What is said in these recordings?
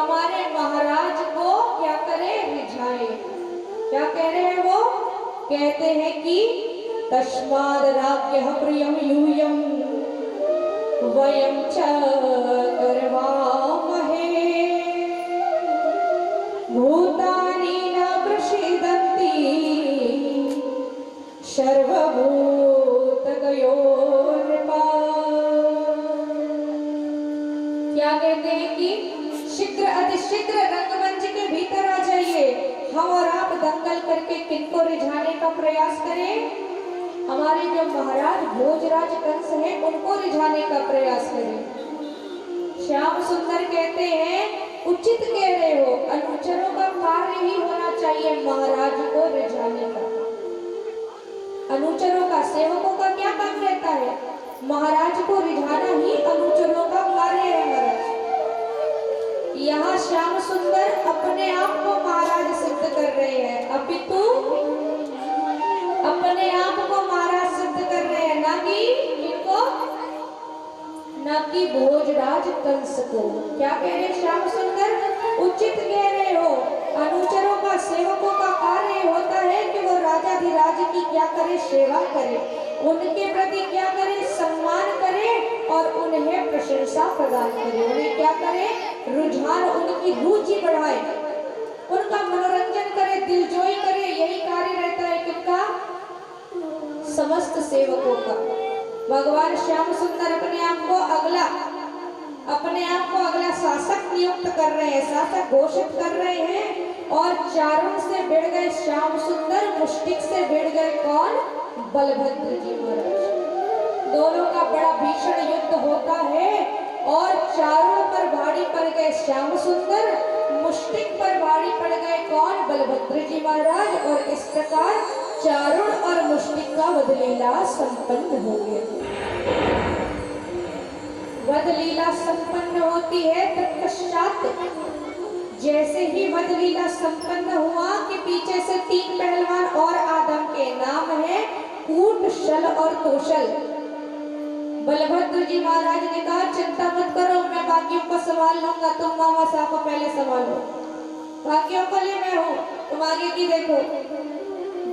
हमारे महाराज को क्या करे, रिझाए। क्या कह रहे हैं वो? कहते हैं कि तस्माद् राज्ञः प्रियं यूयं वयं च करवामहे भूतानि न प्रसीदन्ति सर्वभूतगयो नृपा। क्या कहते हैं कि शीघ्र अतिशीघ्र रंगमंच के भीतर आ जाइए। हम और आप दंगल करके किनको रिझाने का प्रयास करें? हमारे जो महाराज भोजराज कंस हैं उनको रिझाने का प्रयास करें। श्याम सुंदर कहते हैं उचित कह रहे हो, अनुचरों का कार्य ही होना चाहिए महाराज को रिझाने का। अनुचरों का, सेवकों का क्या काम रहता है? महाराज को रिझाना ही अनुचरों का कार्य है महाराज। यहाँ श्याम सुंदर अपने आप को महाराज सिद्ध कर रहे हैं, अपितु अपने आप को महाराज सिद्ध कर रहे हैं, ना कि इनको, ना कि भोजराज कंस को। क्या कह रहे श्याम सुंदर? उचित कह रहे हो, अनुचरों का, सेवकों का कार्य होता है कि वो राजाधिराज की क्या करे, सेवा करे, उनके प्रति क्या करे, सम्मान करे और उन्हें प्रशंसा प्रदान करे। उन्हें क्या करे, रुझान, उनकी रुचि बढ़ाए, उनका मनोरंजन करे, दिलजोई करे। यही कार्य रहता है किनका? समस्त सेवकों का। भगवान श्याम सुंदर अपने आप को अगला शासक नियुक्त कर रहे हैं, शासक घोषित कर रहे हैं। और चारों से भिड़ गए श्याम सुंदर, मुष्टिक से भिड़ गए कौन? बलभद्र जी महाराज। दोनों का बड़ा भीषण युद्ध होता है और चारों पर भारी पड़ गए श्याम सुंदर, मुष्टिक पर भारी पड़ गए कौन? बलभद्र जी महाराज। और इस प्रकार चारुण और मुष्टिक का वध लीला संपन्न हो गया। वध लीला संपन्न होती है तत्पश्चात जैसे ही वध लीला संपन्न हुआ कि पीछे से 3 पहलवान और आदम के नाम है कूट, शल और कौशल। बलभद्र जी महाराज ने कहा चिंता मत करो, मैं बाकियों को संभाल लूंगा, तुम मामा साहब को पहले संभालो, बाकियों को लिए मैं हूँ, तुम आगे की देखो।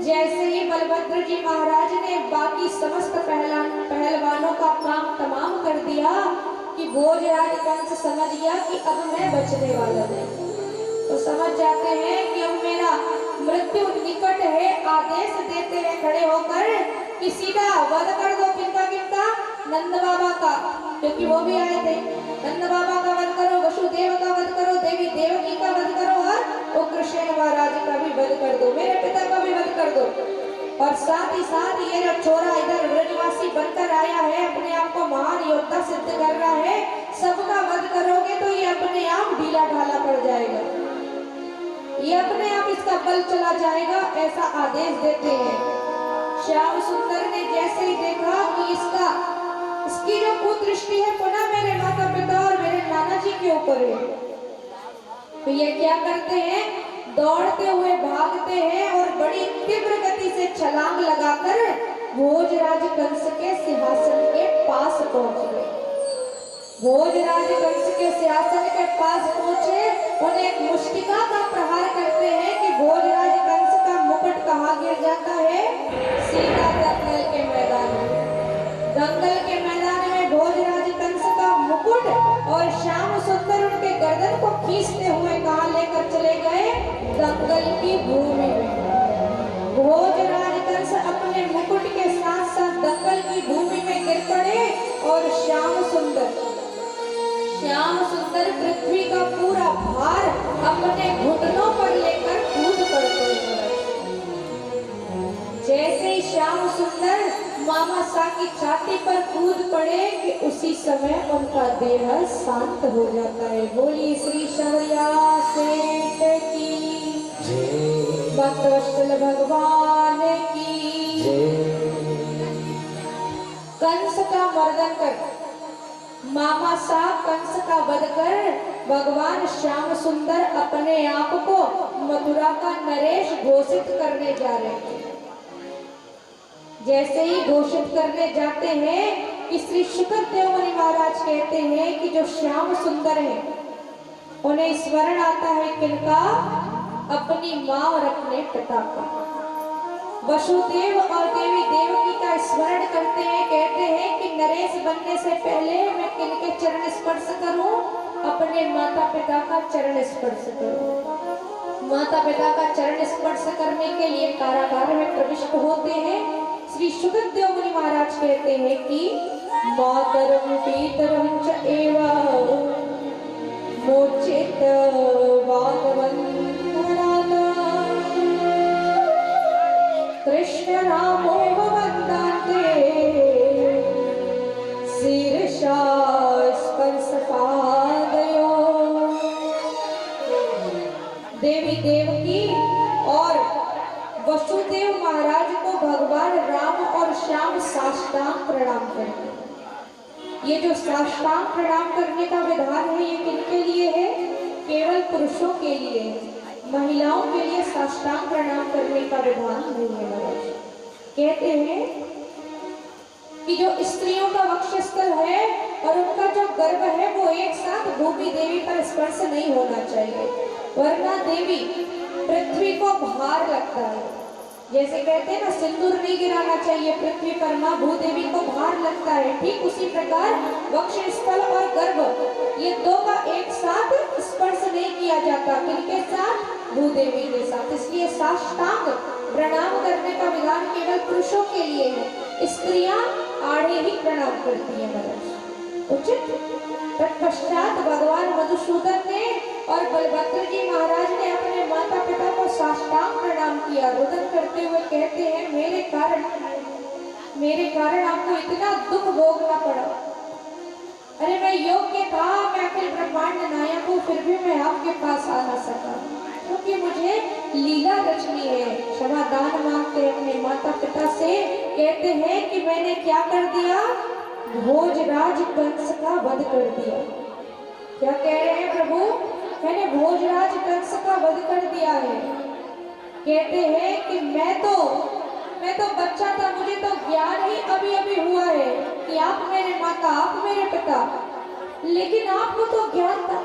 जैसे ही बलभद्र जी महाराज ने बाकी समस्त पहलवानों का काम तमाम कर दिया कि भोजराज कंस समझ गया कि अब मैं बचने वाला नहीं, तो समझ जाते हैं कि अब मेरा मृत्यु निकट है। आदेश देते हुए खड़े होकर कि सीधा वध कर दो। किनका किनका? नंद बाबा का, क्योंकि वो भी आए थे। नंद बाबा का वध करो, वसुदेव का वध करो, देवी देवकी का वध करो और उग्रसेन महाराज का भी वध कर दो, मेरे पिता का भी वध कर दो। और साथ ही साथ ये जो छोरा इधर ब्रजवासी बनकर आया है, अपने आप को महान योद्धा सिद्ध कर रहा है, सबका वध करोगे तो ये अपने आप ढीला ढाला पड़ जाएगा, ये अपने आप इसका बल चला जाएगा, ऐसा आदेश देते हैं। श्याम सुंदर ने जैसे ही देखा कि इसकी जो कुदृष्टि है पुनः मेरे माता पिता और मेरे नाना जी के ऊपर है, तो ये क्या करते हैं, दौड़ते हुए भागते हैं और बड़ी तीव्र गति से छलांग लगाकर भोजराज कंस के सिंहासन के पास पहुंच गए। भोजराज कंस के सिंहासन के पास पहुंचे, उन्हें एक मुष्टिका का प्रहार करते हैं कि भोजराज कंस का मुकुट कहाँ गिर जाता है? सीधा दंगल के मैदान में। दंगल के मैदान में भोजराज कंस का मुकुट और श्याम सुंदर उनके गर्दन को खींचते हुए कहाँ लेकर चले गए? दंगल की भूमि में। भोजराज कंस अपने मुकुट के साथ साथ दंगल की भूमि में गिर पड़े और श्याम सुंदर पृथ्वी का पूरा भार अपने घुटनों पर लेकर कूद पड़ते हैं। जैसे ही श्याम सुंदर मामा सा की छाती पर कूद पड़े कि उसी समय उनका देह शांत हो जाता है। बोलिए श्री शौर्या सेठ की जय, भक्तवत्सल भगवान की जय। कंस का मर्दन कर, मामा साहब कंस का वध कर भगवान श्याम सुंदर अपने आप को मथुरा का नरेश घोषित करने जा रहे हैं। जैसे ही घोषित करने जाते हैं कि श्री शुकदेव मुनि महाराज कहते हैं कि जो श्याम सुंदर है उन्हें स्मरण आता है किनका? अपनी माँ और अपने पिता का। वसुदेव और देवी देवकी का स्मरण करते हैं, कहते हैं कि नरेश बनने से पहले मैं किनके चरण स्पर्श करूं? अपने माता पिता का चरण स्पर्श करूं। माता पिता का चरण स्पर्श करने के लिए कारागार में प्रविष्ट होते हैं। श्री सुखदेव मुनि महाराज कहते हैं कि मातरम पितरम च एवा मोचित वातवंतराता कृष्ण रामो वंदते शीर्षा स्पर्शपादयो। देवी देवकी और वसुदेव महाराज को भगवान राम और श्याम साष्टांग प्रणाम करते हैं। ये जो साष्टांग प्रणाम करने का विधान है ये किनके लिए है? केवल पुरुषों के लिए है। महिलाओं के लिए साष्टांग प्रणाम करने का विधान नहीं है महाराज। कहते हैं कि जो स्त्रियों का वक्षस्थल है और उनका जो गर्भ है वो एक साथ भूमि देवी पर स्पर्श नहीं होना चाहिए, वरना देवी पृथ्वी को भार लगता है। जैसे कहते हैं ना, सिंदूर नहीं गिराना चाहिए पृथ्वी पर, माँ भूदेवी को भार लगता है। ठीक उसी प्रकार वक्षस्थल और गर्भ ये दो का एक साथ स्पर्श नहीं किया जाता। किनके साथ? भूदेवी के साथ। इसलिए साष्टांग प्रणाम करने का विधान केवल पुरुषों के लिए है, स्त्रियां आड़े ही प्रणाम करती है महाराज। उचित। तत्पश्चात भगवान मधुसूदन ने और बलभद्र जी महाराज ने अपने माता पिता को साष्टांग प्रणाम किया। रुदन करते हुए कहते हैं मेरे कारण आपको इतना दुख भोगना पड़ा। अरे मैं योग्य था, मैं अखिल ब्रह्मांड नायक हूँ, फिर भी मैं आपके पास आ ना सका क्योंकि मुझे लीला रचनी है। क्षमा दान मांगते अपने माता पिता से, कहते हैं कि मैंने क्या कर दिया? भोजराज कंस का वध कर दिया। क्या कह रहे हैं प्रभु? मैंने भोजराज कंस का वध कर दिया है। कहते हैं कि मैं तो बच्चा था, मुझे तो ज्ञान ही अभी अभी हुआ है कि आप मेरे माता, आप मेरे पिता, लेकिन आपको तो ज्ञान था।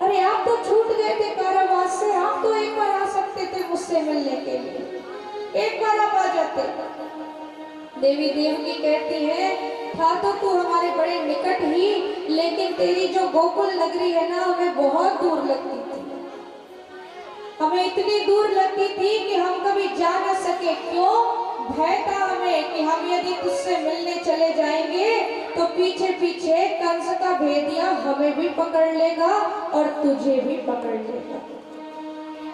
अरे आप तो छूट गए थे कारावास से, आप तो एक बार आ सकते थे मुझसे मिलने के लिए, एक बार आप आ जाते। देवी देवकी कहती है था तो तू हमारे बड़े निकट ही, लेकिन तेरी जो गोकुल नगरी है ना हमें बहुत दूर लगती थी। हमें इतनी दूर लगती थी कि हम कभी जा न सके। क्यों? भय था हमें कि हम यदि तुझसे मिलने चले जाएंगे तो पीछे पीछे कंस का भेदिया हमें भी पकड़ लेगा और तुझे भी पकड़ लेगा।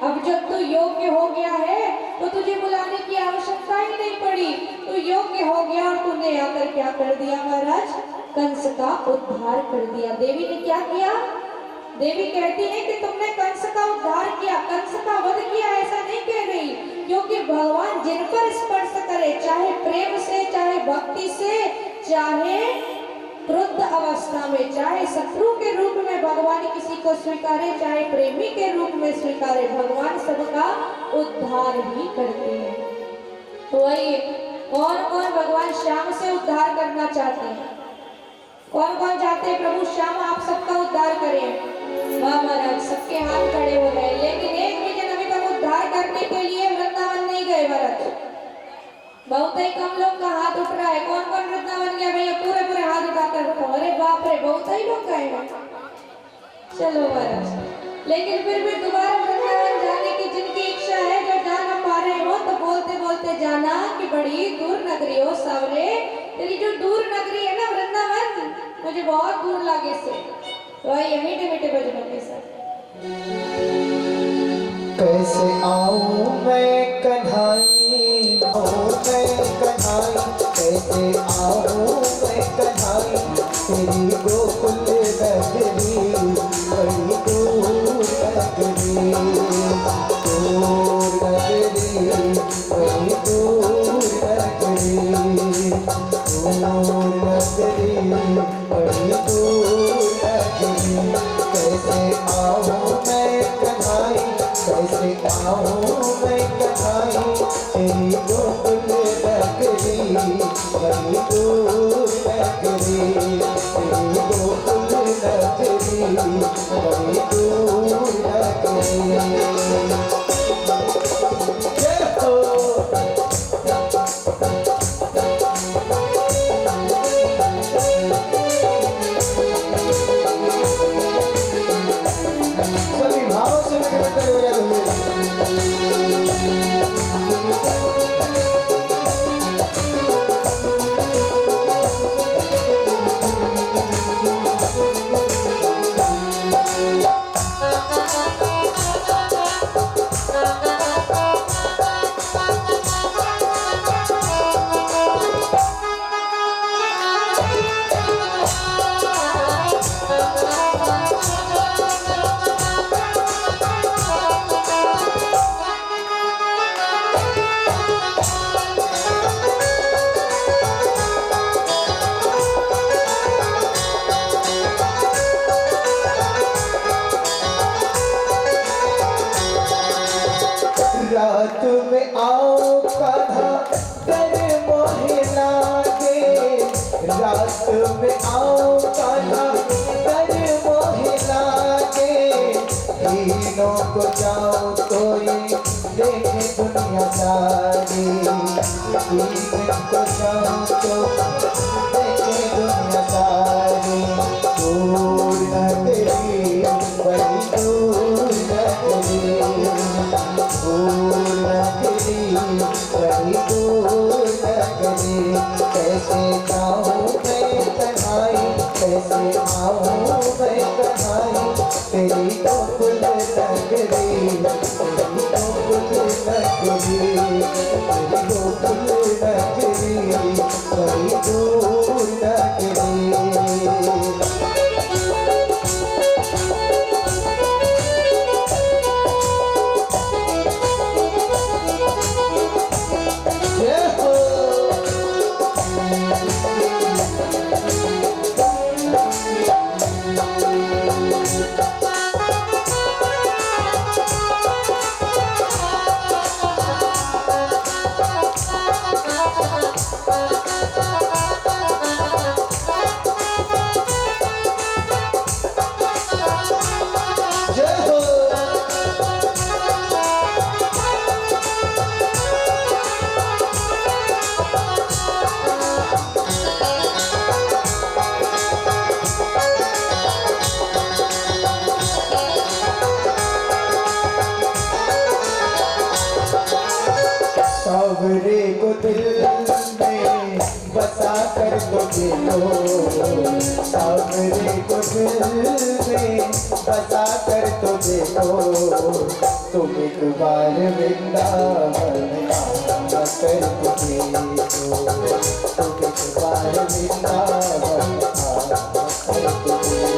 अब जब तू योग्य हो गया है तो तुझे बुलाने की आवश्यकता ही नहीं पड़ी। तू योग्य हो गया और तूने आकर क्या कर दिया महाराज? कंस का उद्धार कर दिया। देवी ने क्या किया? देवी कहती है कि तुमने कंस का उद्धार किया, कंस का वध किया, ऐसा नहीं कह रही, क्योंकि भगवान जिन पर स्पर्श करे, चाहे प्रेम से, चाहे भक्ति से, चाहे क्रुद्ध अवस्था में, चाहे शत्रु के रूप में भगवान किसी को स्वीकारे, चाहे प्रेमी के रूप में स्वीकारे, भगवान सबका उद्धार ही करते हैं। तो आइए, कौन कौन भगवान श्याम से उद्धार करना चाहते हैं? कौन कौन चाहते हैं प्रभु श्याम आप सबका उद्धार करें? वाह महाराज, सबके हाथ खड़े हो गए, लेकिन एक भी जन अभी तक उद्धार करने के लिए वृंदावन नहीं गए महाराज। बहुत ही कम लोग का हाथ उठ रहा है। कौन कौन वृंदावन गया भैया? पूरे पूरे हाथ उठाकर बताओ। अरे बाप रे, बहुत ही लोग गए हैं। चलो महाराज, लेकिन फिर भी दोबारा वृंदावन जाने की जिनकी इच्छा है, जो जा न पा रहे हो, तो बोलते बोलते जाना कि बड़ी दूर नगरी हो सावरे, तेरी जो दूर नगरी है ना वृंदावन, मुझे बहुत दूर लागे से। तो आइए मीठे मीठे भजनों के साथ। कैसे आऊं मैं कन्हाई, आऊं मैं कन्हाई, कैसे आऊं मैं कन्हाई, तेरी गोकुल नगरी बड़ी दूर नगरी, दूर नगरी बड़ी दूर नगरी, दूर नगरी बड़ी दूर नगरी। कैसे आऊं मैं कन्हाई, कैसे आऊं मैं कन्हाई, तेरी गोकुल नगरी बड़ी दूर नगरी, बड़ी दूर नगरी। जय हो। सभी भावों से निकट कर हो जाते हुए रात में आओ कधा कर मोहे लागे, रात में आओ कधा कर मोहे लागे, हीनों को जाओ कोई देखे दुनिया सारी, हीनों को जाओ तो देखे दुनिया सारी। दूर नगरी बड़ी दूर नगरी, दूर नगरी बड़ी दूर नगरी, कैसे जाऊं मैं कन्हाई, कैसे आऊं मैं कन्हाई, तेरी गोकुल नगरी, तेरी गोकुल नगरी, तेरी गोकुल नगरी बड़ी दूर नगरी। सावरे को दिल में बसा कर तो देखो, सावरे को दिल में बसा कर तो देखो, तुम एक बार वृंदावन आना कर तो देखो, तुम एक बार वृंदावन आना कर तो देखो।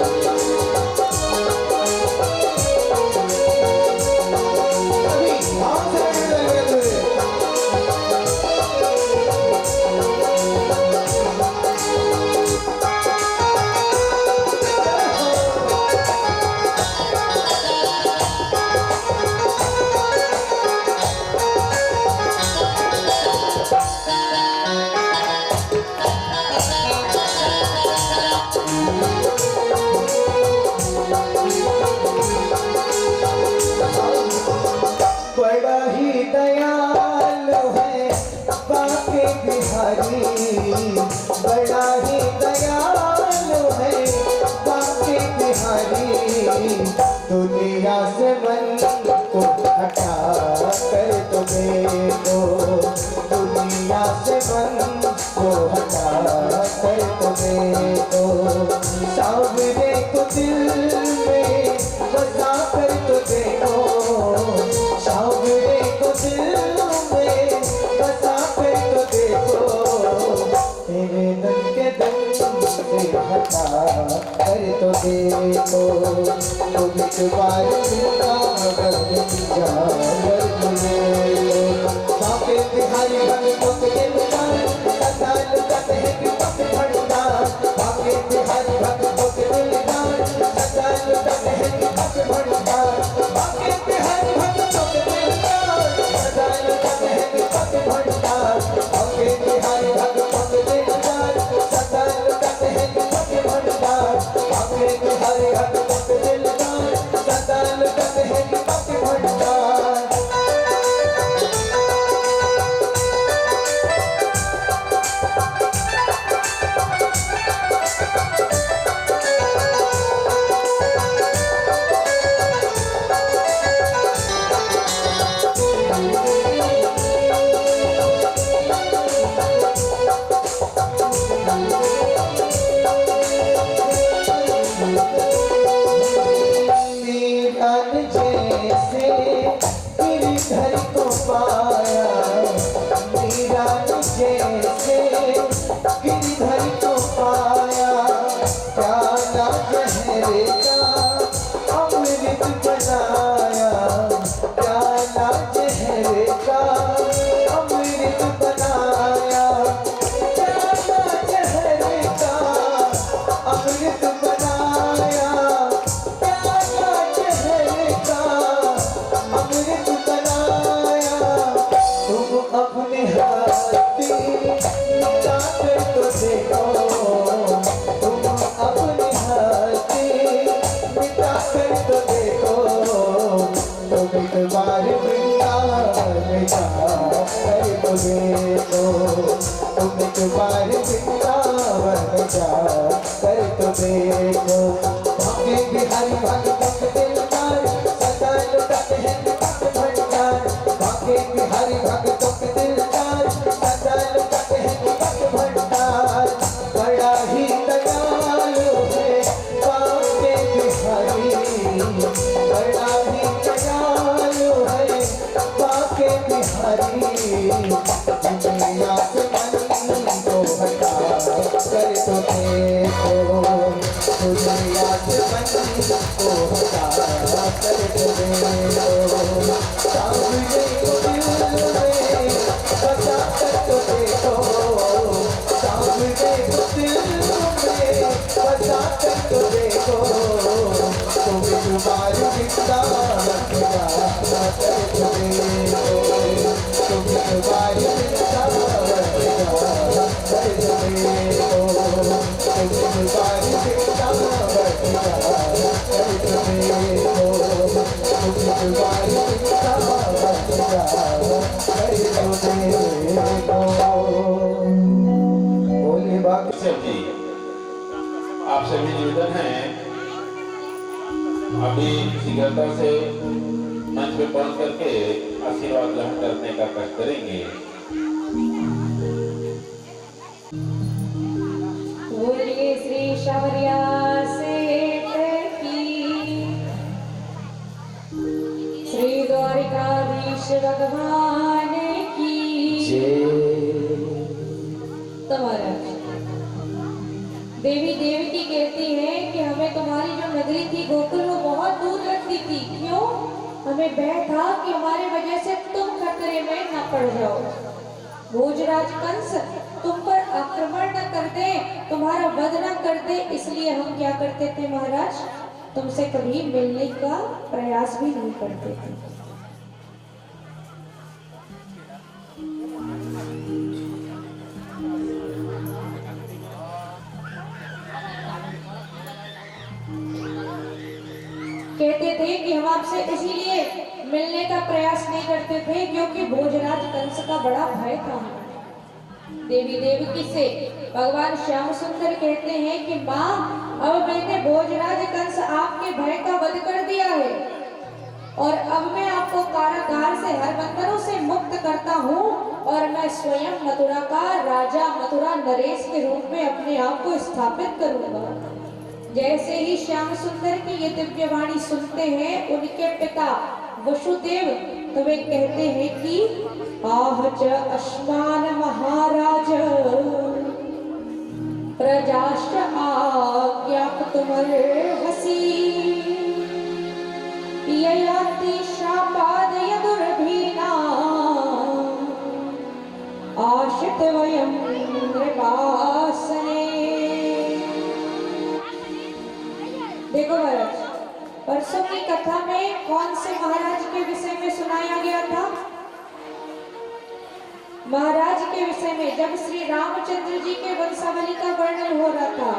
बड़ा ही दयालु है बाके बिहारी, बड़ा ही दयालु है बाके बिहारी, दुनिया से मन को हटा कर तो देखो, दुनिया से मन को हटा कर तो देखो, सावरे को दिल में बसा कर तो देखो, सावरे को दिल में बसा कर तो देखो, तेरे दम के दम से हटा कर तो देखो, तुम एक बार वृंदावन जाकर मिलो। बाके बिहारी भक्तों के दिलदार, सदा लुटाते हैं कृपा के भंडार, बाके बिहारी भक्तों के दिलदार, सदा लुटाते हैं कृपा के भंडार, बाके बिहारी भक्तों के दिलदार, सदा लुटाते हैं कृपा के भंडार, बाके बिहारी भक्तों के दिलदार, सदा लुटाते हैं कृपा के भंडार, बाके बिहारी भक्तों चेहरे का अमृत बनाया, प्याला चेहरे का अमृत बनाया, प्याला चेहरे का अमृत बनाया, प्याला चेहरे का अमृत बनाया। तुम अपने हाथी मिटा कर तो देखो, तुम अपने हाथी मिटा कर तो देखो, तुम एक बार वृंदावन जाकर तो देखो, तुम एक बार वृंदावन जाकर तो देखो। भागे बिहारी भागे भक्त दिलदार, सदा लुटाते हैं भक्त भंडार, भागे बिहारी भक्तों के दिलदार, सदा लुटाते हैं भक्त भंडार। बड़ा ही दयालु है बाके बिहारी, बड़ा ही दयालु है बाके बिहारी। दुनिया से मन को हटा कर तो देखो, दुनिया से मन को हटा कर तो देखो, सामने को दिल में बसा कर तो देखो, सामने को दिल में बसा कर तो देखो। तुम तुम्हारी वृंदावन जा कर तो देखो, तुम तुम्हारी वृंदावन जा कर तो देखो, तुम तुम्हारी वृंदावन जा कर तो देखो, तुम तुम्हारी वृंदावन जा कर तो देखो। बोले बाकी सेठ जी, आपसे भी निवेदन है, अभी शीघ्रता से मंच पे पहुंच करके आशीर्वाद ग्रहण करने का कष्ट करेंगे। बोलिए श्री शौर्या सेठ की, श्री द्वारिकाधीश भगवान की तुम्हारा। देवी देवकी कहती है कि हमें तुम्हारी जो नगरी थी गोकुल वो बहुत दूर लगती थी। क्यों? हमें भय था कि हमारे वजह से तुम खतरे में न पड़ जाओ, भोजराज कंस तुम पर आक्रमण न कर दे, तुम्हारा वध न कर दे, इसलिए हम क्या करते थे महाराज, तुमसे कभी मिलने का प्रयास भी नहीं करते थे। कहते थे कि हम आपसे इसीलिए मिलने का प्रयास नहीं करते थे क्योंकि भोजराज कंस का बड़ा भय था। देवी देवकी से भगवान श्याम सुंदर कहते हैं कि माँ, अब मैंने भोजराज कंस आपके भय का वध कर दिया है और अब मैं आपको कारागार से हर बंधनों से मुक्त करता हूँ और मैं स्वयं मथुरा का राजा, मथुरा नरेश के रूप में अपने आप को स्थापित करूंगा। जैसे ही श्याम सुंदर की ये दिव्य वाणी सुनते हैं उनके पिता वसुदेव तो वे कहते हैं कि आह च अस्मान महाराज प्रजाश्च आज्ञाप्तुमर्हसि ययाति शापादय दुर्भीना आशित वयं नृपासने। देखो महाराज, परसों की कथा में कौन से महाराज के विषय में सुनाया गया था? महाराज के विषय में, जब श्री रामचंद्र जी के वंशावली का वर्णन हो रहा था।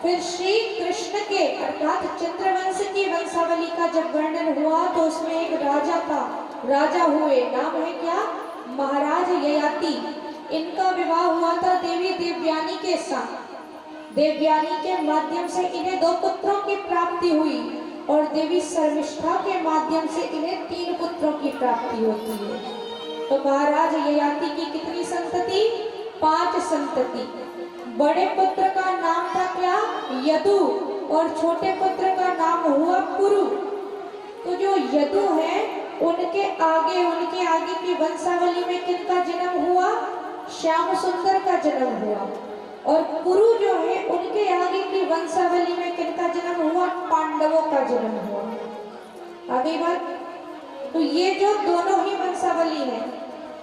फिर श्री कृष्ण के अर्थात चंद्रवंश की वंशावली का जब वर्णन हुआ तो उसमें एक राजा था, राजा हुए, नाम है क्या? महाराज ययाति। इनका विवाह हुआ था देवी देवयानी के साथ। देवयानी के माध्यम से इन्हें 2 पुत्रों की प्राप्ति हुई और देवी शर्मिष्ठा के माध्यम से इन्हें 3 पुत्रों की प्राप्ति होती है। तो महाराज ययाति की कितनी संतति? 5 संतति। बड़े पुत्र का नाम था क्या? यदु, और छोटे पुत्र का नाम हुआ कुरु। तो जो यदु है उनके आगे की वंशावली में किनका जन्म हुआ? श्याम सुंदर का जन्म हुआ। और कुरु जो है उनके आगे की वंशावली में किनका जन्म हुआ? पांडवों का जन्म हुआ। आगे बात, तो ये जो दोनों ही वंशावली है,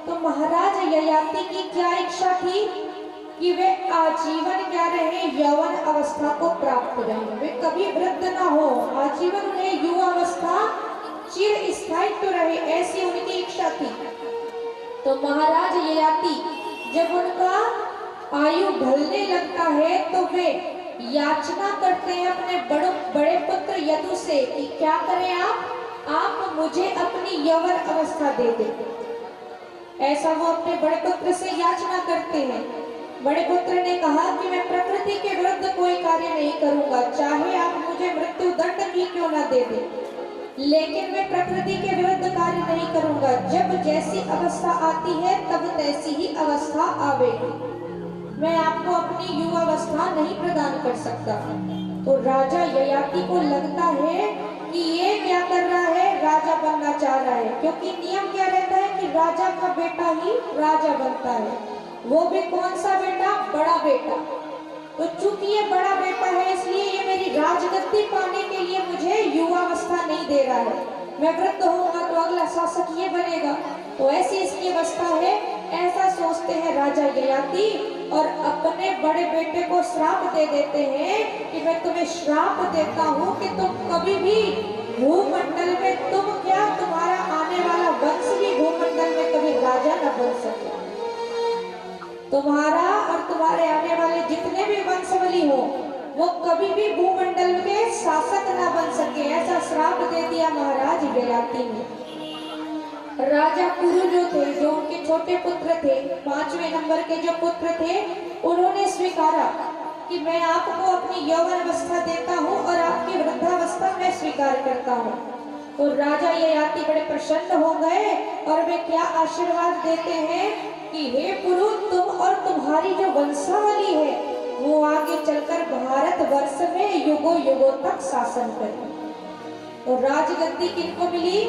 तो महाराज ययाति की क्या इच्छा थी कि वे आजीवन क्या रहे? यौवन अवस्था को प्राप्त रहे, वे कभी वृद्ध ना हो, आजीवन उन्हें युवा अवस्था चिर स्थायित्व रहे, ऐसी उनकी इच्छा थी। तो महाराज ययाति जब उनका आयु ढलने लगता है तो वे याचना करते हैं अपने बड़े पुत्र यदु से कि क्या करें आप मुझे अपनी यौवन अवस्था दे दें। ऐसा वो अपने बड़े पुत्र से याचना करते हैं। बड़े पुत्र ने कहा कि मैं प्रकृति के विरुद्ध कोई कार्य नहीं करूंगा, चाहे आप मुझे मृत्यु दंड भी क्यों ना दे दें, लेकिन मैं प्रकृति के विरुद्ध कार्य नहीं करूंगा। जब जैसी अवस्था आती है तब तैसी ही अवस्था आवेगी, मैं आपको अपनी युवावस्था नहीं प्रदान कर सकता। तो राजा ययाति को लगता है कि ये क्या कर रहा है? राजा बनना चाह रहा है, क्योंकि नियम क्या रहता है कि राजा का बेटा ही राजा बनता है, वो भी कौन सा बेटा? बड़ा बेटा। तो चूंकि ये बड़ा बेटा है इसलिए ये मेरी राजगद्दी पाने के लिए मुझे युवावस्था नहीं दे रहा है, मैं वृद्ध होऊंगा तो अगला शासक ये बनेगा, तो ऐसी इसकी अवस्था है, ऐसा सोचते हैं राजा ययाति, और अपने बड़े बेटे को श्राप दे देते हैं कि मैं तुम्हें श्राप देता हूँ कि तुम कभी भी भूमंडल में तुम्हारा आने वाला वंश भी भूमंडल में कभी राजा न बन सके, तुम्हारा और तुम्हारे आने वाले जितने भी वंशावली हो वो कभी भी भूमंडल के शासक न बन सके, ऐसा श्राप दे दिया महाराज ययाति ने। राजा कुरु जो थे, जो उनके छोटे पुत्र थे, 5वें नंबर के जो पुत्र थे, उन्होंने स्वीकारा कि मैं आपको अपनी यौवन अवस्था देता हूँ और आपकी वृद्धावस्था मैं स्वीकार करता हूँ। तो राजा ययाति बड़े प्रसन्न हो गए और वे क्या आशीर्वाद देते हैं कि हे पुरु, तुम और तुम्हारी जो वंशावली है वो आगे चलकर भारत वर्ष में युगों युगों तक शासन करे। तो राजगद्दी किनको मिली?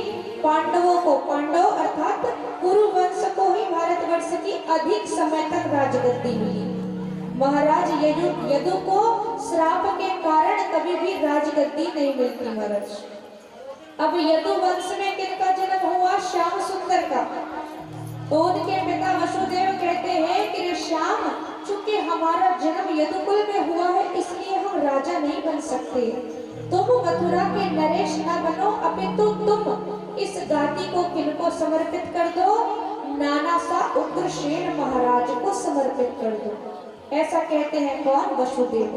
पांडवों को। पांडव अर्थात कुरु वंश को ही भारतवर्ष की अधिक समय तक राजगद्दी मिली। महाराज यदु को श्राप के कारण कभी भी राजगद्दी नहीं मिलती महाराज। अब यदु वंश में किनका जन्म हुआ? श्याम सुंदर का। तो उनके पिता वसुदेव कहते हैं कि रे श्याम, चूंकि हमारा जन्म यदुकुल में हुआ है इसलिए हम राजा नहीं बन सकते, तुम मथुरा के नरेश न बनो, अपितु तुम इस गादी को किनको समर्पित कर दो? नाना सा उग्रसेन महाराज को समर्पित कर दो। ऐसा कहते हैं कौन? वसुदेव।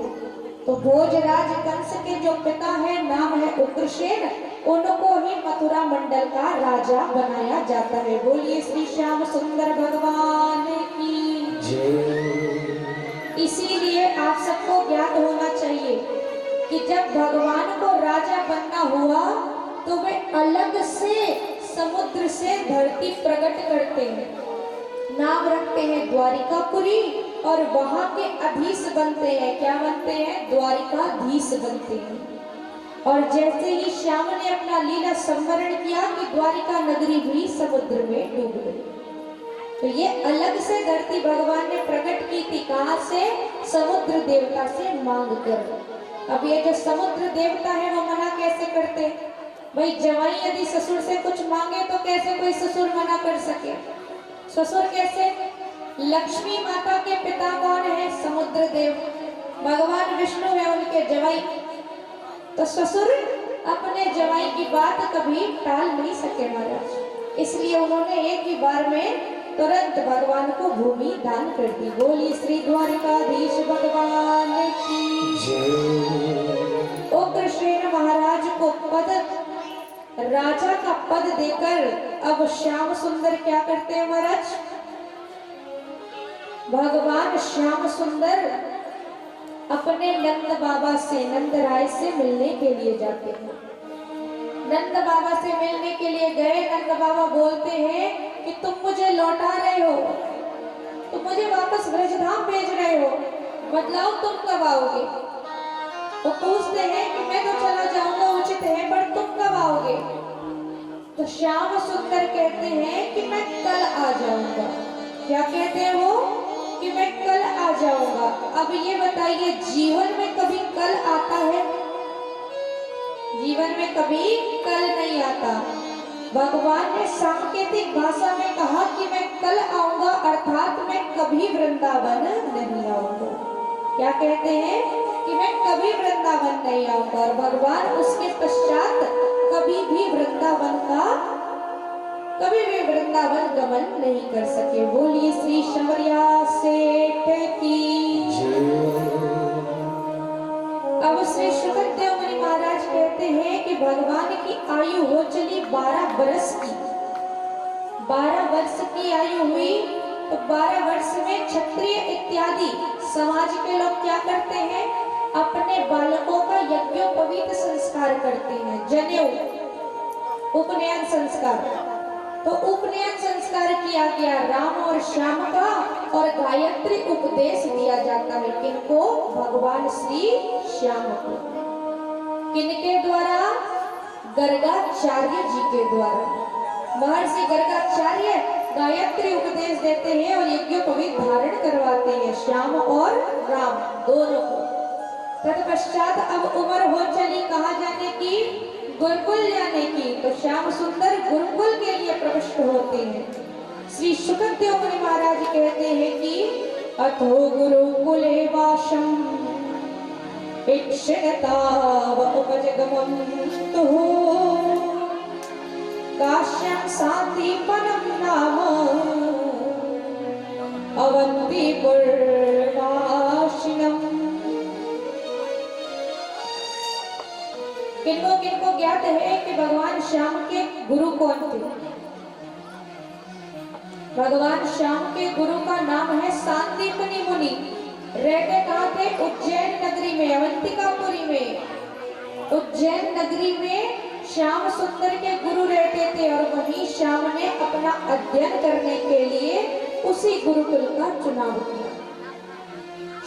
तो भोजराज कंस के जो पिता है, नाम है उग्रसेन, उनको ही मथुरा मंडल का राजा बनाया जाता है। बोलिए श्री श्याम सुंदर भगवान की जय। इसीलिए आप सबको ज्ञात होना चाहिए कि जब भगवान को राजा बनना हुआ तो वे अलग से समुद्र से धरती प्रकट करते हैं, नाम रखते हैं द्वारिकापुरी, और वहां के अधीश बनते हैं। क्या बनते हैं? द्वारिकाधीश बनते हैं। और जैसे ही श्याम ने अपना लीला संवरण किया कि द्वारिका नगरी भी समुद्र में डूब गई, तो ये अलग से धरती भगवान ने प्रकट की थी। कहां से? समुद्र देवता से मांग कर। अब ये जो समुद्र देवता है वो मना कैसे करते? भाई जवाई यदि ससुर से कुछ मांगे तो कैसे कोई ससुर मना कर सके? ससुर कैसे? लक्ष्मी माता के पिता कौन है? समुद्र देव। भगवान विष्णु है उनके जवाई, तो ससुर अपने जवाई की बात कभी टाल नहीं सके महाराज, इसलिए उन्होंने एक ही बार में तुरंत भगवान को भूमि दान कर दी। बोली श्री द्वारिकाधीश भगवान की जय। उग्रसेन महाराज को पद, राजा का पद देकर अब श्याम सुंदर क्या करते हैं महाराज? भगवान श्याम सुंदर अपने नंद बाबा से, नंद राय से मिलने के लिए जाते हैं। नंद बाबा से मिलने के लिए गए। नंद बाबा बोलते हैं कि तुम मुझे लौटा रहे हो, तुम मुझे वापस ब्रजधाम भेज रहे हो, बदलाव तुम कब आओगे? वो पूछते हैं कि मैं तो चला जाऊंगा उचित है, पर तुम कब आओगे? तो श्याम सुंदर कहते हैं कि मैं कल आ जाऊंगा। क्या कहते हैं वो? कि कि मैं कल आ जाऊंगा। अब ये बताइए, जीवन में कभी कल आता है? जीवन में कभी कल नहीं आता। भगवान ने सांकेतिक भाषा में कहा कि मैं कल आऊंगा, अर्थात मैं कभी वृंदावन नहीं आऊंगा। क्या कहते हैं? कि मैं कभी वृंदावन नहीं आऊंगा। और भगवान उसके पश्चात कभी भी वृंदावन गमन नहीं कर सके। बोलिए श्री शंवरिया सेठ की। अब श्री शुकदेव मुनि महाराज कहते हैं कि भगवान की आयु हो चली 12 वर्ष की। 12 वर्ष की आयु हुई तो 12 वर्ष में क्षत्रिय इत्यादि समाज के लोग क्या करते हैं? अपने बालकों का यज्ञोपवीत संस्कार करते हैं, जनेऊ, उपनयन संस्कार। तो उपनयन संस्कार किया गया राम और श्याम का, और गायत्री उपदेश दिया जाता है किनको? भगवान श्री श्याम को। किनके द्वारा? गर्गाचार्य जी के द्वारा। महर्षि गर्गाचार्य गायत्री उपदेश देते हैं और यज्ञोपवीत धारण करवाते हैं श्याम और राम दोनों को। तत्पश्चात अब उम्र हो चली कहाँ जाने की? गुरुकुल जाने की। तो श्याम सुंदर गुरुकुल के लिए प्रविष्ट होते हैं। श्री शुकदेव मुनि महाराज कहते हैं कि अथो गुरुकुले वाशम इक्षणताव उपजगमं तुः काश्यं शान्तिपनं नाम अवन्तिपुरवासिनम्। किनको ज्ञात है कि भगवान श्याम के गुरु कौन थे? भगवान श्याम के गुरु का नाम है सांदीपनी मुनि। रहते कहाँ थे? उज्जैन नगरी में, अवंतिकापुरी में। उज्जैन नगरी में श्याम सुंदर के गुरु रहते थे और वहीं श्याम ने अपना अध्ययन करने के लिए उसी गुरुकुल का चुनाव किया।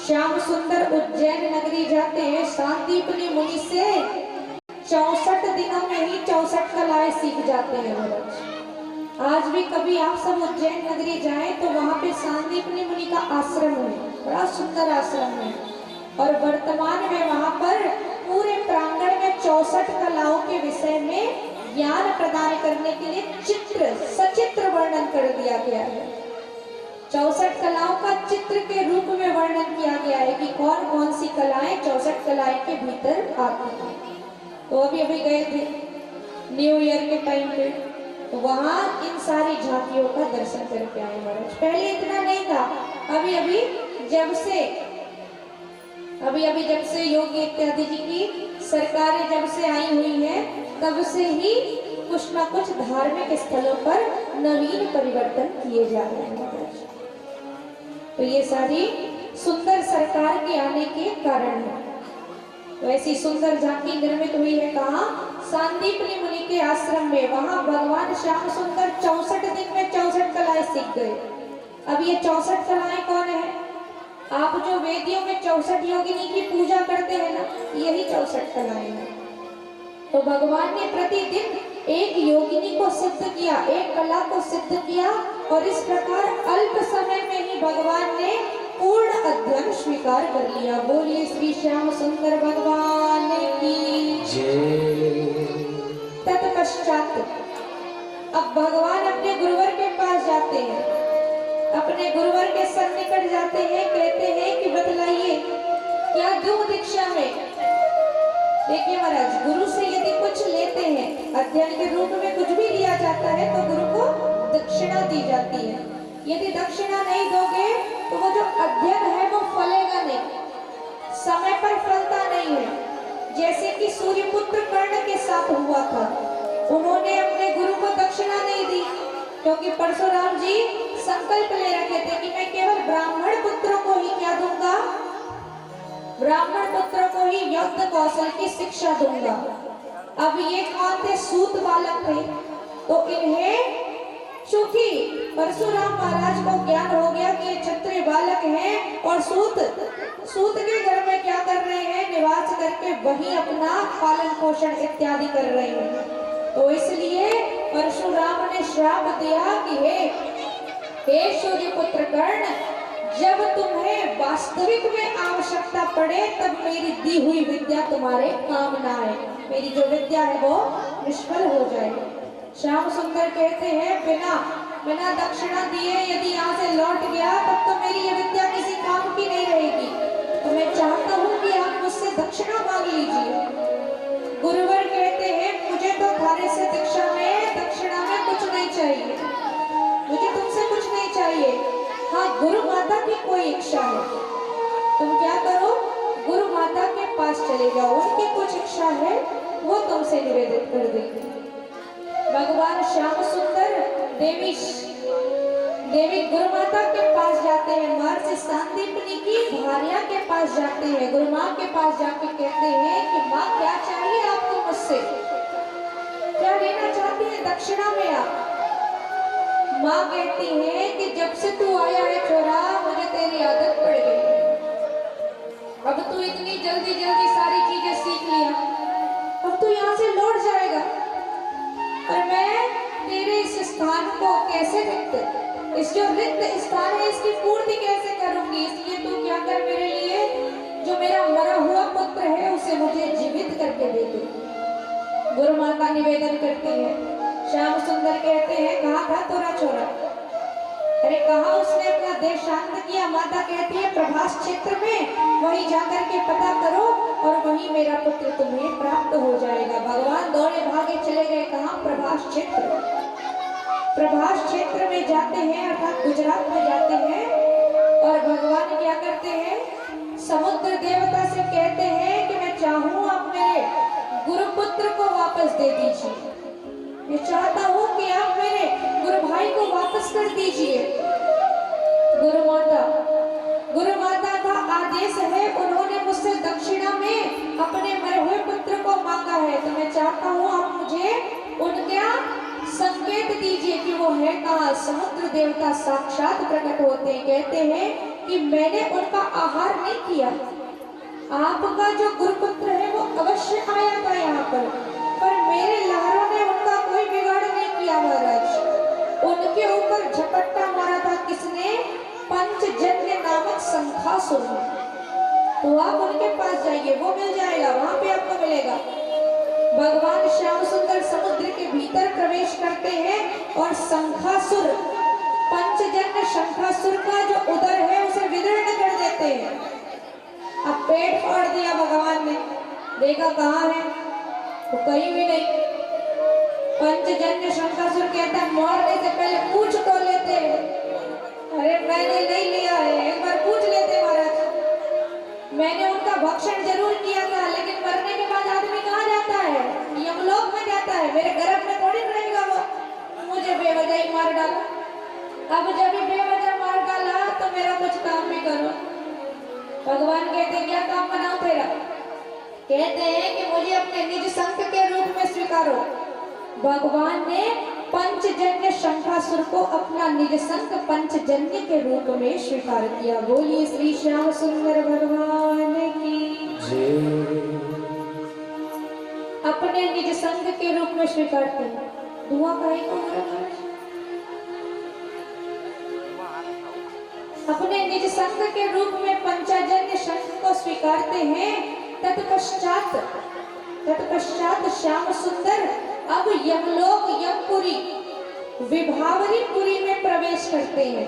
श्याम सुंदर उज्जैन नगरी जाते हैं, सांदीपनी मुनि से 64 दिनों में ही 64 कलाएं सीख जाते हैं महाराज। आज भी कभी आप सब उज्जैन नगरी जाएं तो वहाँ पे सांदीपनी मुनि का आश्रम है, बड़ा सुंदर आश्रम है। और वर्तमान में वहाँ पर पूरे प्रांगण में 64 कलाओं के विषय में ज्ञान प्रदान करने के लिए सचित्र वर्णन कर दिया गया है। 64 कलाओं का चित्र के रूप में वर्णन किया गया है कि कौन कौन सी कलाएं 64 कलाएं के भीतर आती हैं। तो अभी गए थे न्यू ईयर के टाइम पे, तो वहाँ इन सारी झांकियों का दर्शन करके आए महाराज। पहले इतना नहीं था। अभी जब से योगी इत्यादि जी की सरकारें जब से आई हुई है, तब से ही कुछ न कुछ धार्मिक स्थलों पर नवीन परिवर्तन किए जा रहे हैं महाराज। तो ये सारी सुंदर सरकार के आने के कारण है। तो ऐसी सुंदर झांकी निर्मित हुई है कहाँ? सांदीपनी मुनि के आश्रम में। वहाँ भगवान श्याम सुंदर 64 दिन में 64 कलाएं सीख गए। अब ये 64 कलाएं कौन है? आप जो वेदियों में 64 योगिनी की पूजा करते हैं ना, यही 64 कलाएं हैं। तो भगवान ने प्रतिदिन एक योगिनी को सिद्ध किया, एक कला को सिद्ध किया, और इस प्रकार अल्प समय में ही भगवान ने पूर्ण अध्ययन स्वीकार कर लिया। बोलिए श्री श्याम सुंदर भगवान की जय। तत्पश्चात अब भगवान अपने गुरुवर के पास जाते हैं, अपने गुरुवर के सन्निकट जाते हैं, कहते हैं कि बतलाइए क्या दूं दीक्षा में। देखिए महाराज, गुरु से यदि कुछ लेते हैं, अध्ययन के रूप में कुछ भी दिया जाता है तो गुरु को दक्षिणा दी जाती है। यदि दक्षिणा नहीं दोगे तो वो जो अध्ययन है वो फलेगा नहीं, समय पर फलता नहीं है। जैसे कि सूर्यपुत्र कर्ण के साथ हुआ था, उन्होंने अपने गुरु को दक्षिणा नहीं दी, क्योंकि परशुराम जी संकल्प ले रखे थे कि मैं केवल ब्राह्मण पुत्रों को ही क्या दूंगा? ब्राह्मण पुत्रों को ही युद्ध कौशल की शिक्षा दूंगा। अब ये कौन थे? सूत बालक थे। तो इन्हें चूंकि परशुराम महाराज को ज्ञान हो गया कि ये क्षत्रिय बालक हैं और सूत के घर में क्या कर रहे हैं? निवास करके वही अपना पालन पोषण इत्यादि कर रहे हैं। तो इसलिए परशुराम ने श्राप दिया कि हे सूर्यपुत्र कर्ण, जब तुम्हें वास्तविक में आवश्यकता पड़े तब मेरी दी हुई विद्या तुम्हारे काम ना आए, मेरी जो विद्या है वो निष्फल हो जाएगी। श्याम सुंदर कहते हैं बिना दक्षिणा दिए यदि यहाँ से लौट गया तब तो मेरी ये विद्या किसी काम की नहीं रहेगी। तो मैं चाहता हूँ कि आप मुझसे दक्षिणा मांग लीजिए। गुरुवर कहते हैं मुझे तो थारे से दक्षिणा में कुछ नहीं चाहिए, मुझे तुमसे कुछ नहीं चाहिए। हाँ, गुरु माता की कोई इच्छा है, तुम क्या करो, गुरु माता के पास चले जाओ, उनकी कुछ इच्छा है वो तुमसे निवेदित कर देंगे। भगवान श्याम सुंदर देवी गुरु माता के पास जाते हैं, महर्षि सांदीपनि की भार्या के पास जाते हैं, गुरु माँ के पास जाके कहते हैं कि माँ क्या चाहिए आपको मुझसे, क्या लेना चाहती है दक्षिणा में आप। माँ कहती है कि जब से तू आया है छोरा मुझे तेरी आदत पड़ गई, अब तू इतनी जल्दी सारी चीजें सीख लिया, अब तू यहाँ से लौट जाएगा और मैं तेरे इस स्थान को कैसे इस जो रिक्त स्थान है इसकी पूर्ति कैसे करूंगी, इसलिए तू क्या कर मेरे लिए, जो मेरा मरा हुआ पुत्र है उसे मुझे जीवित करके दे दे। गुरु माता निवेदन करती है। श्याम सुंदर कहते हैं कहाँ था तोरा छोरा, अरे कहा उसने अपना देह शांत किया। माता कहती है प्रभास क्षेत्र में, वहीं जाकर के पता करो और वहीं मेरा पुत्र तुम्हें प्राप्त हो जाएगा। भगवान दौड़े भागे चले गए कहाँ, प्रभास क्षेत्र। प्रभास क्षेत्र में जाते हैं अर्थात गुजरात में जाते हैं और भगवान क्या करते हैं, समुद्र देवता से कहते हैं कि मैं चाहूँ आप मेरे गुरुपुत्र को वापस दे दीजिए, मैं चाहता हूँ कि आप मेरे गुरु भाई को वापस कर दीजिए। गुरु माता का आदेश है, उन्होंने मुझसे दक्षिणा में अपने मरे हुए पुत्र को मांगा है, तो मैं चाहता हूँ आप मुझे उनका संकेत दीजिए कि वो है कहाँ। समुद्र देवता साक्षात प्रकट होते हैं, कहते हैं कि मैंने उनका आहार नहीं किया, आपका जो गुरुपुत्र है वो अवश्य आया था यहाँ पर मेरे लहरों ने उनका कोई बिगाड़ नहीं किया महाराज। उनके ऊपर झपट्टा मारा था किसने, पंचजन्य नामक शंखासुर ने। तो आप उनके पास जाइए, वो मिल जाएगा, वहां पे आपको मिलेगा। भगवान श्याम सुंदर समुद्र के भीतर प्रवेश करते हैं और शंखासुर, पंचजन्य शंखासुर का जो उदर है उसे विदीर्ण कर देते हैं। अब पेट फाड़ दिया भगवान ने, देखा कहाँ है, तो कहीं भी नहीं। पंचजन्य शंखासुर कहता है मरने से पहले पूछ तो लेते, अरे मैंने नहीं लिया है, एक बार पूछ लेते महाराज। मैंने उनका भक्षण जरूर किया था, लेकिन मरने के बाद आदमी कहाँ जाता है, यमलोक में जाता है, मेरे गर्भ में थोड़ी रहेगा वो। मुझे बेवजह ही मार डाला, अब जब भी बेवजह मार डाला तो मेरा कुछ काम भी करो। भगवान कहते क्या काम बनाओ तेरा, कहते हैं कि मुझे अपने निज संत के रूप में स्वीकारो। भगवान ने पंचजन्य शंखासुर को अपना निज संत पंचजन्य के रूप में स्वीकार किया। बोलिए श्री श्याम सुंदर भगवान की जय। अपने निज संत के रूप में स्वीकारते हैं। दुआ करेगा अपने निज संत के रूप में पंचजन्य शंख को स्वीकारते हैं। तत्पश्चात श्याम सुंदर अब यमलोक यमपुरी विभावरीपुरी में प्रवेश करते हैं।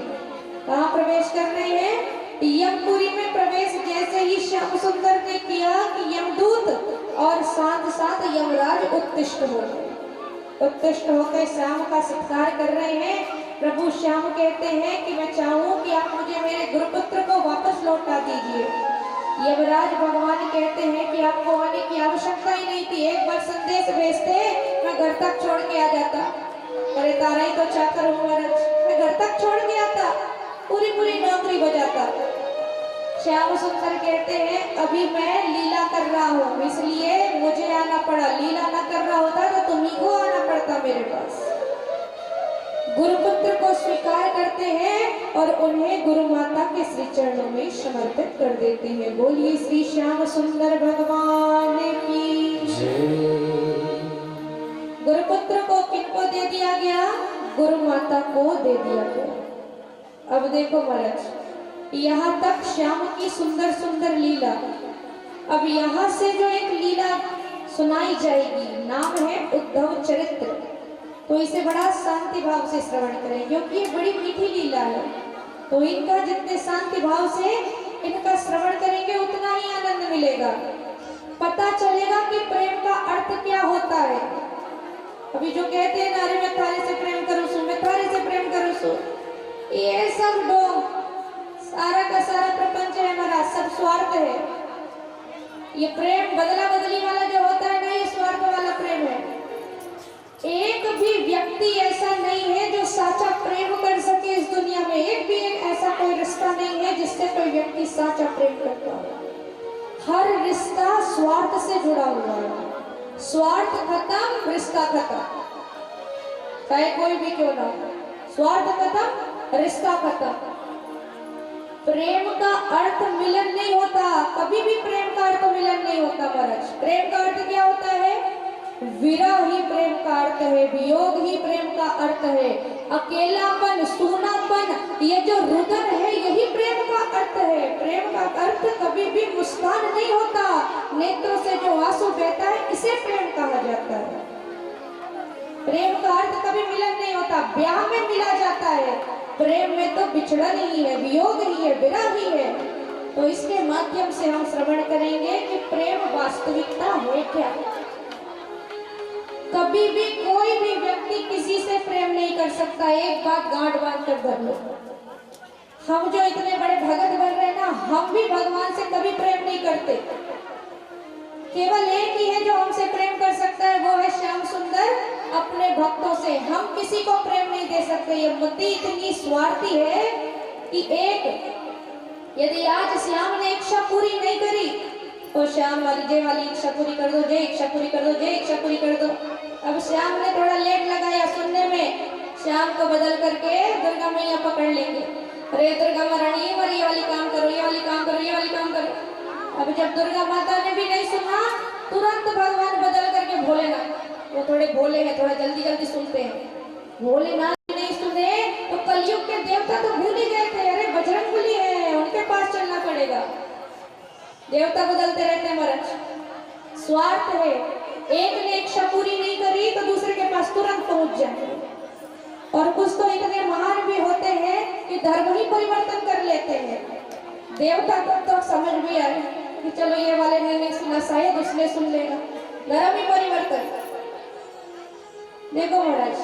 कहाँ प्रवेश कर रहे हैं, यमपुरी में प्रवेश। जैसे ही श्याम सुंदर ने किया कि यमदूत और साथ साथ यमराज उत्तिष्ठ होकर श्याम का सत्कार कर रहे हैं। प्रभु श्याम कहते हैं कि मैं चाहूँ कि आप मुझे मेरे गुरुपुत्र को वापस लौटा दीजिए। यमराज भगवान कहते हैं कि आपको आने की आवश्यकता ही नहीं थी, एक बार संदेश भेजते मैं घर तक छोड़ के आ जाता। अरे तारा ही तो चाकर हूँ महाराज, मैं घर तक छोड़ के आता, पूरी नौकरी बजाता। श्याम सुंदर कहते हैं अभी मैं लीला कर रहा हूँ, इसलिए मुझे आना पड़ा, लीला न कर रहा होता तो तुम्ही को आना पड़ता मेरे पास। गुरुपुत्र को स्वीकार करते हैं और उन्हें गुरु माता के श्री चरणों में समर्पित कर देते हैं। बोलिए श्री श्याम सुंदर भगवान की जय। गुरुपुत्र को किनको दे दिया गया, गुरु माता को दे दिया गया। अब देखो महाराज, यहाँ तक श्याम की सुंदर सुंदर लीला। अब यहाँ से जो एक लीला सुनाई जाएगी, नाम है उद्धव चरित्र। तो इसे बड़ा शांति भाव से श्रवण करें, क्योंकि ये बड़ी मीठी लीला है। तो इनका जितने शांति भाव से इनका श्रवण करेंगे उतना ही आनंद मिलेगा। पता चलेगा कि प्रेम का अर्थ क्या होता है। अभी जो कहते हैं ना, अरे मैं थारे से प्रेम करूं सु, मैं थारे से प्रेम करूं सु, ये सब डोंग, सारा का सारा प्रपंच है हमारा, सब स्वार्थ है। ये प्रेम बदला बदली वाला जो होता है ना, ये स्वार्थ वाला प्रेम है। एक भी व्यक्ति ऐसा नहीं है जो साचा प्रेम कर सके इस दुनिया में। एक भी ऐसा कोई रिश्ता नहीं है जिससे कोई व्यक्ति साचा प्रेम करता हो। हर रिश्ता स्वार्थ से जुड़ा हुआ है। स्वार्थ खत्म, रिश्ता खत्म, चाहे कोई भी क्यों ना हो। स्वार्थ खत्म, रिश्ता खत्म। प्रेम का अर्थ मिलन नहीं होता, कभी भी प्रेम का अर्थ मिलन नहीं होता महाराज। प्रेम का अर्थ क्या होता है? विरह ही प्रेम का अर्थ है, वियोग ही प्रेम का अर्थ है। अकेलापन, सूनापन, ये जो रुदन है, यही प्रेम का अर्थ है। प्रेम का अर्थ कभी भी मुस्कान नहीं होता, नेत्रों से जो आंसू बहता है, इसे प्रेम कहा जाता है। प्रेम का अर्थ कभी मिलन नहीं होता, ब्याह में मिला जाता है। प्रेम में तो बिछड़न ही है, वियोग ही है, विरह ही है। तो इसके माध्यम से हम श्रवण करेंगे कि प्रेम वास्तविकता है क्या। कभी भी कोई भी व्यक्ति किसी से प्रेम नहीं कर सकता। एक बात गांठ बांध कर धर लो, हम जो इतने बड़े भगत बन रहे हैं ना, हम भी भगवान से कभी प्रेम नहीं करते। केवल एक ही है जो हमसे प्रेम कर सकता है, वो है श्याम सुंदर अपने भक्तों से। हम किसी को प्रेम नहीं दे सकते। ये मति इतनी स्वार्थी है कि यदि आज श्याम ने इच्छा पूरी नहीं करी तो श्याम वाली जय वाली इच्छा पूरी कर दो, जय इच्छा पूरी कर दो, जय इच्छा पूरी कर दो। अब श्याम ने थोड़ा लेट लगाया सुनने में, श्याम को बदल करके दुर्गा मैया पकड़ लेंगे। अरे दुर्गा महारानी, ये वाली काम करो, ये वाली काम करो, ये वाली काम करो। अब जब दुर्गा माता ने भी नहीं सुना, तुरंत भगवान बदल करके भोलेनाथ, वो थोड़े भोले हैं, थोड़ा जल्दी जल्दी सुनते हैं। भोलेनाथ नहीं सुने तो कलयुग के देवता तो भूल ही गए थे। अरे बजरंगबली है, उनके पास चलना पड़ेगा। देवता बदलते रहते हैं महाराज। स्वार्थ है, एक ने इच्छा पूरी नहीं करी तो दूसरे के पास तुरंत पहुंच जाए। और कुछ तो इतने महान भी होते हैं कि धर्म ही परिवर्तन कर लेते हैं। देवता को तो समझ भी आए कि चलो ये वाले ने नहीं सुना, शायद उसने सुन लेगा, धर्म ही परिवर्तन। देखो महाराज,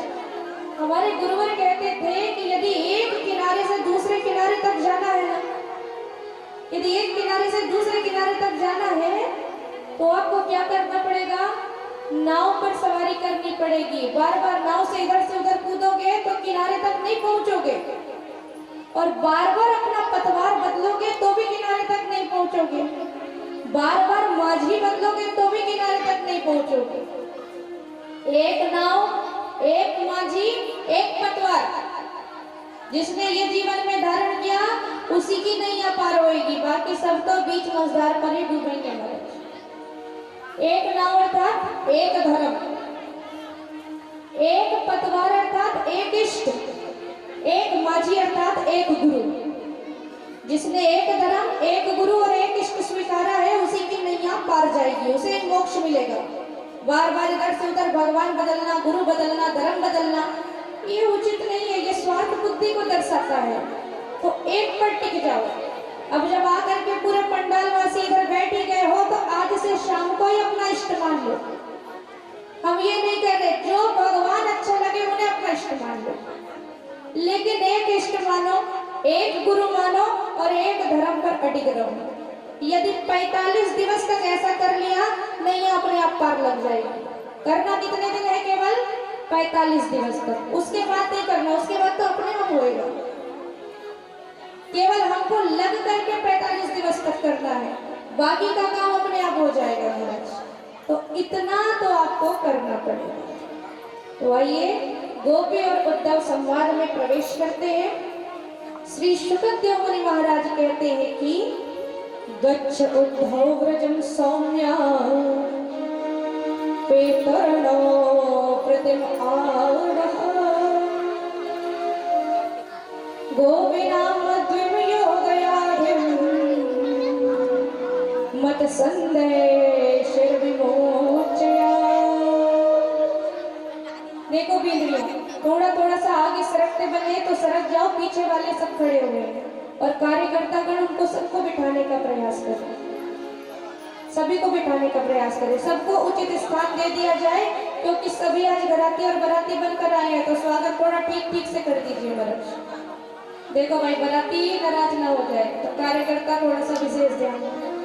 हमारे गुरुवर कहते थे कि यदि एक किनारे से दूसरे किनारे तक जाना है ना, यदि एक किनारे से दूसरे किनारे तक जाना है तो आपको क्या करना पड़ेगा? नाव पर सवारी करनी पड़ेगी। बार बार नाव से इधर से उधर कूदोगे तो किनारे तक नहीं पहुंचोगे, और बार बार अपना पतवार बदलोगे तो भी किनारे तक नहीं पहुंचोगे, बार बार माझी बदलोगे तो भी किनारे तक नहीं पहुंचोगे। एक नाव, एक माझी, एक पतवार, जिसने ये जीवन में धारण किया उसी की नैया पार होएगी, बाकी सब तो बीच मझधार पर ही डूबेंगे महाराज। एक नाव अर्थात एक धर्म, एक पतवार अर्थात एक इष्ट, एक माझी अर्थात एक गुरु। जिसने एक धर्म, एक गुरु और एक इष्ट स्वीकारा है, उसी की नैया पार जाएगी, उसे मोक्ष मिलेगा। बार बार इधर से उधर भगवान बदलना, गुरु बदलना, धर्म बदलना, ये उचित नहीं है, ये स्वार्थ बुद्धि को दर्शाता है। तो एक पर टिक जाओ। अब जब आकर के पूरे पंडाल वासी इधर बैठ ही गए हो तो आज से शाम को ही अपना इष्ट मान लो। हम ये नहीं कह रहे, जो भगवान अच्छा लगे उन्हें अपना इष्ट मान लो, लेकिन एक इष्ट मानो, एक गुरु मानो और एक धर्म पर अडिग रहो। यदि 45 दिवस तक ऐसा कर लिया, नहीं अपने आप पार लग जाएगी। करना कितने दिन है? केवल 45 दिवस तक, उसके बाद नहीं करना, उसके बाद तो अपने आप होएगा। केवल हमको लग करके 45 दिवस तक करना है, बाकी का काम अपने आप हो जाएगा महाराज। तो इतना तो आपको करना पड़ेगा। तो आइए गोपी और उद्धव संवाद में प्रवेश करते हैं। श्री शुकदेव मुनि महाराज कहते हैं कि गच्छ उद्धव व्रजम सौम्या पेतरणो प्रतिम आड़ः गोविनाम द्विम योगया संदेश विमोचया। देखो बिंदरियों, थोड़ा थोड़ा सा आगे सरकते बने तो सरक जाओ, पीछे वाले सब खड़े हुए हैं और कार्यकर्तागण उनको सबको बिठाने का प्रयास करें, सभी को बिठाने का प्रयास करें, सबको उचित स्थान दे दिया जाए, क्योंकि सभी आज घराती और बराती बनकर आए हैं, तो स्वागत थोड़ा ठीक ठीक से कर दीजिए महाराज। देखो भाई, बराती नाराज ना हो जाए, तो कार्यकर्ता थोड़ा सा विशेष ध्यान दें।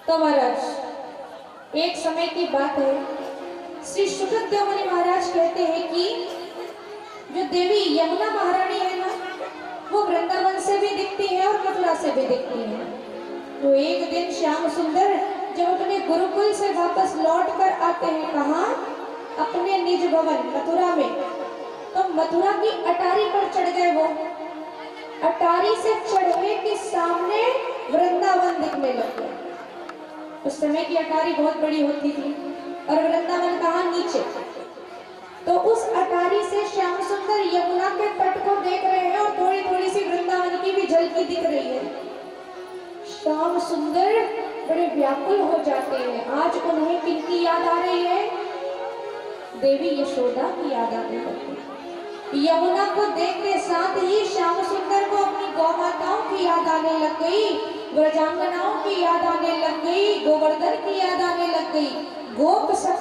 तो महाराज, एक समय की बात है, श्री सुखदेव मुनि महाराज कहते हैं कि जो देवी यमुना महारानी है ना, वो वृंदावन से भी दिखती है और मथुरा से भी दिखती है। तो एक दिन श्याम सुंदर जब अपने गुरुकुल से वापस लौट कर आते हैं, कहाँ? अपने निज भवन मथुरा में, तो मथुरा की अटारी पर चढ़ गए। वो अटारी से चढ़ने के सामने वृंदावन दिखने लग गया। उस समय की अटारी बहुत बड़ी होती थी और वृंदावन कहाँ? नीचे। तो उस अटारी से श्याम सुंदर यमुना के तट को देख रहे हैं और थोड़ी थोड़ी सी वृंदावन की भी झलकी दिख रही है। श्याम सुंदर बड़े व्याकुल हो जाते हैं। आज उन्हें किनकी याद आ रही है? देवी यशोदा की याद आने लगी। यमुना को देखने साथ ही श्याम सुंदर को अपनी गौ माताओं की याद आने लग गई, व्रजांगनाओं की याद आने लग गई, गोवर्धन की याद आने लग गई, गोप